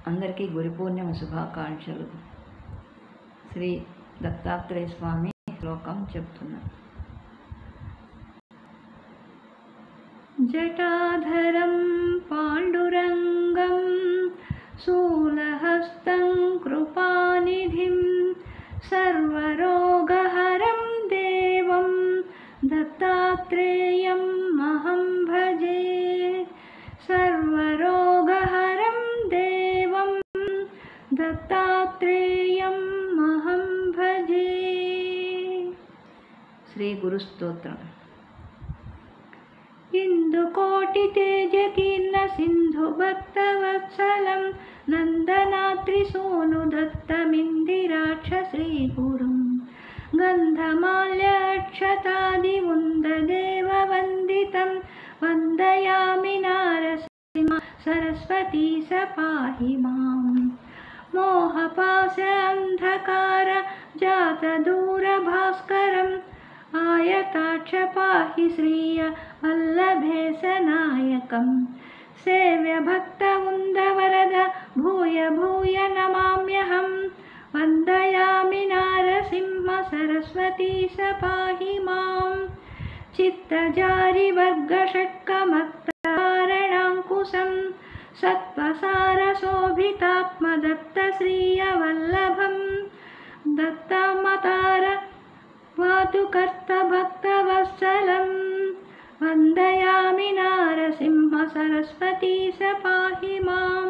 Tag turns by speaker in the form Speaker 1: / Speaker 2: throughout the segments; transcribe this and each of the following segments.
Speaker 1: అందరికీ గురు పూర్ణిమ శుభాకాంక్షలు. శ్రీ దత్తాత్రేయ స్వామి శ్లోకం చెప్తున్నా. జటాధరం పాండురంగం శూలహస్తం కృపానిధిం సర్వరోగహరం దేవం దత్తాత్రేయం మహం భజే. సర్వరోగహరం దేవం దత్తాత్రేయం మహం భజే. శ్రీ గురు స్తోత్రం. ఇందుకోటి తేజకీర్ణ సింధు భక్తవత్సలం నందనాత్రి సోను దత్తమిందిరాక్ష శ్రీ గురుం గంధమాల్య అక్షతాది ముందదేవ వందితం వందయామి నారసింహ సరస్వతీ సపాహి మాం. మోహపాశ అంధకార జాత దూర భాస్కరం ఆయతాక్ష పాహి శ్రీయ వల్లభేశనాయకం. సేవ్య భక్త వృందవరద భూయ భూయ నమామ్యహం. వందయామి నారసింహ సరస్వతీ సపాహి మాం. చిత్తజారి వర్గ షట్కమత్తారణాంకుశం సత్వసార శోభితాత్మదత్త శ్రీయ వల్లభం. దత్తమతార వాతుకర్త భక్తవత్సలం వందయామి నారసింహ సరస్వతీ సపాహి మాం.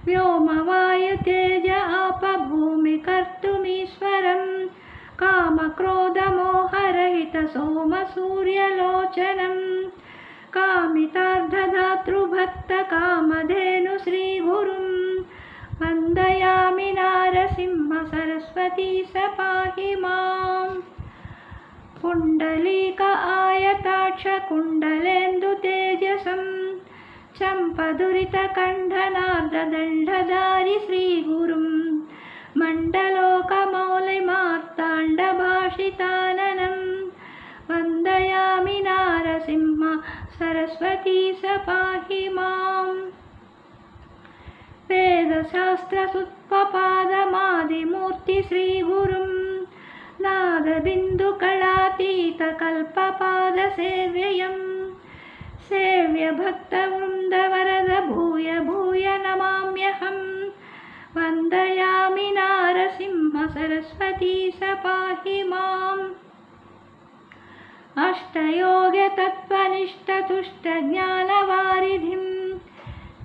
Speaker 1: వ్యోమవాయుతేజ ఆప భూమి కర్తుమీశ్వరం కామక్రోధమోహరహిత సోమ సూర్యలోచనం కామితార్థదాతృభక్త కామధేను శ్రీగురుం. వందయామి నారసింహ సరస్వతీ సపాహి మాం. పుండలీక ఆయతాక్ష కుండలేందు తేజసం చంపదురిత కంఠనార్దదండధారి శ్రీగురుం. మండలోకమౌలిమార్తాండ భాషితాననం. వందయామి నారసింహ సరస్వతీ సపాహి మాం. వేదశాస్త్రసుత్పపాదమాదిమూర్తి శ్రీగురుం నాదబిందుకళాతీత కల్పపాద సేవ్యయం. సేవ్య భక్త వృందవరద భూయ భూయ నమామ్యహం. వందయామి నారసింహ సరస్వతీ సపాహి మాం. అష్టయోగ్య తత్వనిష్ఠతుష్ట జ్ఞానవారిధిం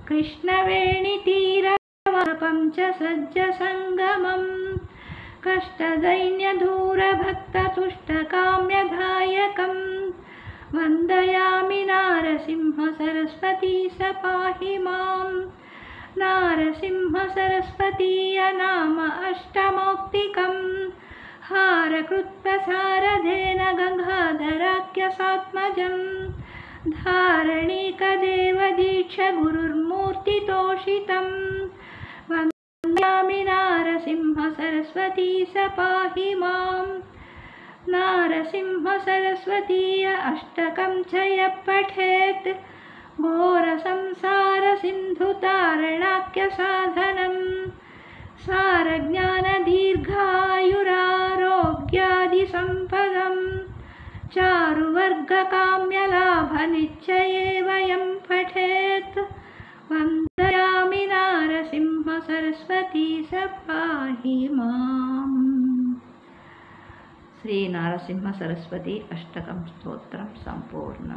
Speaker 1: కృష్ణవేణితీరవాపం చ సజ్జ సంగమం కష్టదైన్యధూరభక్తతుష్టకామ్యదాయకం. వందయామి నారసింహ సరస్వతీ సపాహి మాం. నారసింహ సరస్వతీయ నామ అష్టమౌక్తికం హారకృత్ప్రసారధేన గంగాధరాఖ్యసాత్మజం. ధారణీకదేవదీక్ష గురుర్మూర్తితోషితం. వందయామి నారసింహ సరస్వతీ సపాహి మాం. నారసింహ సరస్వతీయ అష్టకం చ యః పఠేత్ ఘోర సంసార సింధు తారణాఖ్య సాధనం సారజ్ఞాన దీర్ఘాయురారోగ్యాది సంపదం చారువర్గ కామ్యలాభ నిశ్చయే వయం పఠేత్. వందయామి నారసింహ సరస్వతీ సపాహి మాం. శ్రీ నారసింహ సరస్వతి అష్టకం స్తోత్రం సంపూర్ణ.